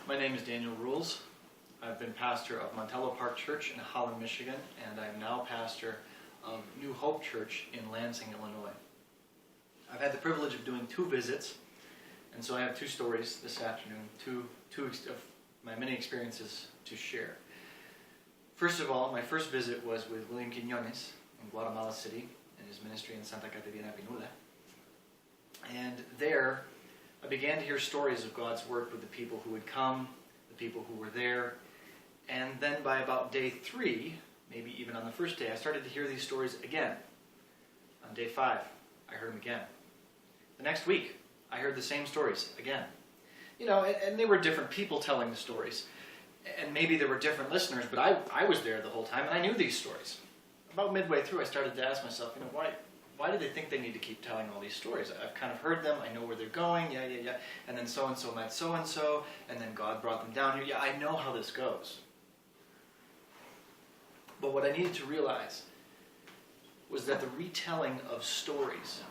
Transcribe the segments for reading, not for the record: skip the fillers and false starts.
My name is Daniel Roels. I've been pastor of Montello Park Church in Holland, Michigan, and I'm now pastor of New Hope Church in Lansing, Illinois. I've had the privilege of doing 2 visits, and so I have 2 stories this afternoon, two of my many experiences to share. First of all, my first visit was with William Quionez in Guatemala City in his ministry in Santa Caterina Pinula. And there, I began to hear stories of God's work with the people who had come, the people who were there, and then by about day 3, maybe even on the first day, I started to hear these stories again. On day 5, I heard them again. The next week, I heard the same stories again. You know, and they were different people telling the stories, and maybe there were different listeners, but I was there the whole time, and I knew these stories. About midway through, I started to ask myself, why do they think they need to keep telling all these stories? I've kind of heard them, I know where they're going, yeah, and then so-and-so met so-and-so, and then God brought them down here. Yeah, I know how this goes. But what I needed to realize was that the retelling of stories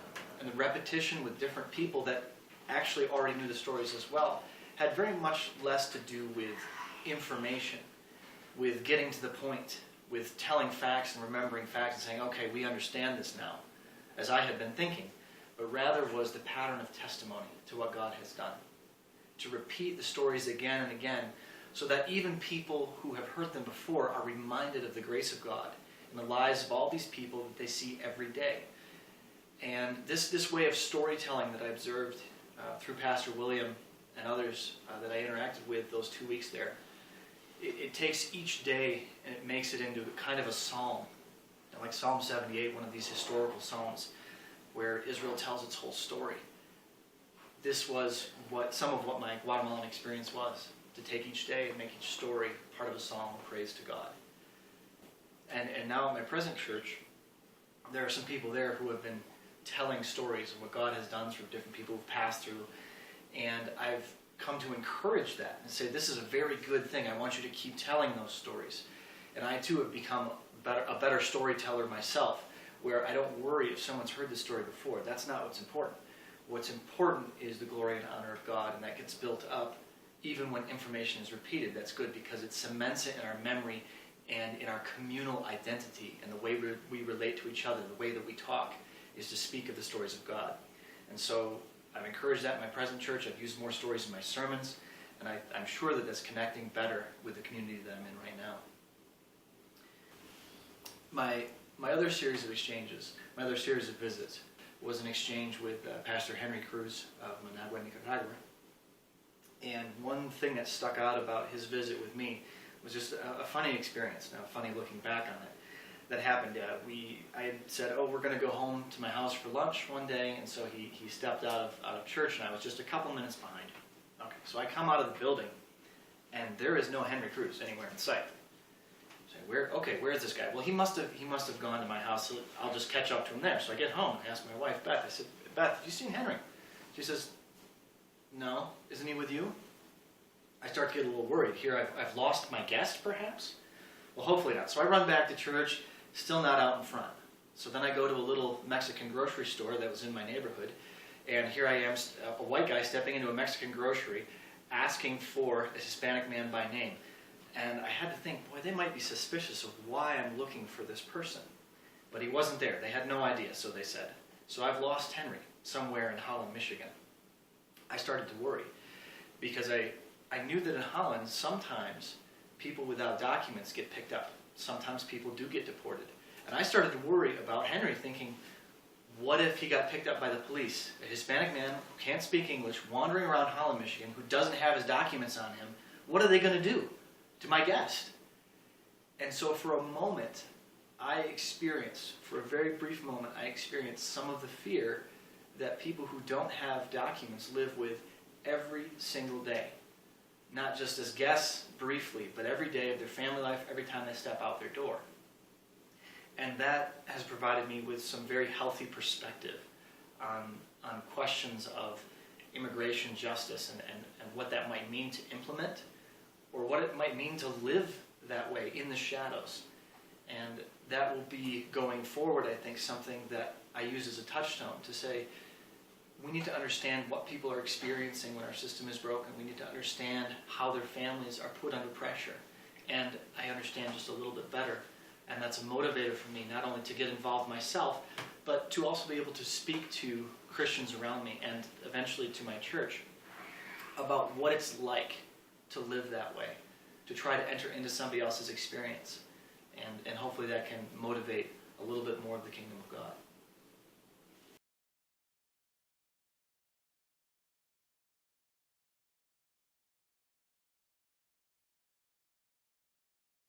and the repetition with different people that actually already knew the stories as well had very much less to do with information, with getting to the point, with telling facts and remembering facts and saying, okay, we understand this now, as I had been thinking, but rather was the pattern of testimony to what God has done. To repeat the stories again and again, so that even people who have heard them before are reminded of the grace of God in the lives of all these people that they see every day. And this way of storytelling that I observed through Pastor William and others that I interacted with those 2 weeks there, it takes each day and it makes it into kind of a psalm. Like Psalm 78, one of these historical psalms, where Israel tells its whole story. This was some of what my Guatemalan experience was, to take each day and make each story part of a song of praise to God. And now at my present church, there are some people there who have been telling stories of what God has done through different people who've passed through, and I've come to encourage that and say, this is a very good thing. I want you to keep telling those stories. And I too have become a better storyteller myself, where I don't worry if someone's heard this story before. That's not what's important. What's important is the glory and honor of God, and that gets built up even when information is repeated. That's good because it cements it in our memory and in our communal identity, and the way we relate to each other, the way that we talk, is to speak of the stories of God. And so I've encouraged that in my present church. I've used more stories in my sermons, and I'm sure that that's connecting better with the community that I'm in right now. My other series of exchanges, my other series of visits, was an exchange with Pastor Henry Cruz of Managua, Nicaragua. And one thing that stuck out about his visit with me was just a funny experience, now funny looking back on it, that happened. I had said, we're going to go home to my house for lunch one day, and so he stepped out of church, and I was just a couple minutes behind him. Okay, so I come out of the building, and there is no Henry Cruz anywhere in sight. Where is this guy? Well, he must have gone to my house, so I'll just catch up to him there. So I get home and ask my wife, Beth. I said, Beth, have you seen Henry? She says, no. Isn't he with you? I start to get a little worried. Here I've lost my guest, perhaps? Well, hopefully not. So I run back to church, still not out in front. So then I go to a little Mexican grocery store that was in my neighborhood, and here I am, a white guy stepping into a Mexican grocery, asking for a Hispanic man by name. And I had to think, boy, they might be suspicious of why I'm looking for this person. But he wasn't there. They had no idea, so they said. So I've lost Henry somewhere in Holland, Michigan. I started to worry because I knew that in Holland, sometimes people without documents get picked up. Sometimes people do get deported. And I started to worry about Henry, thinking, what if he got picked up by the police? A Hispanic man who can't speak English, wandering around Holland, Michigan, who doesn't have his documents on him. What are they going to do to my guest? And so for a moment, for a very brief moment, I experienced some of the fear that people who don't have documents live with every single day. Not just as guests briefly, but every day of their family life, every time they step out their door. And that has provided me with some very healthy perspective on questions of immigration justice and what that might mean to implement, or what it might mean to live that way in the shadows. And that will be, going forward, I think, something that I use as a touchstone to say, we need to understand what people are experiencing when our system is broken. We need to understand how their families are put under pressure. And I understand just a little bit better. And that's a motivator for me, not only to get involved myself, but to also be able to speak to Christians around me and eventually to my church about what it's like to live that way, to try to enter into somebody else's experience. And hopefully that can motivate a little bit more of the kingdom of God.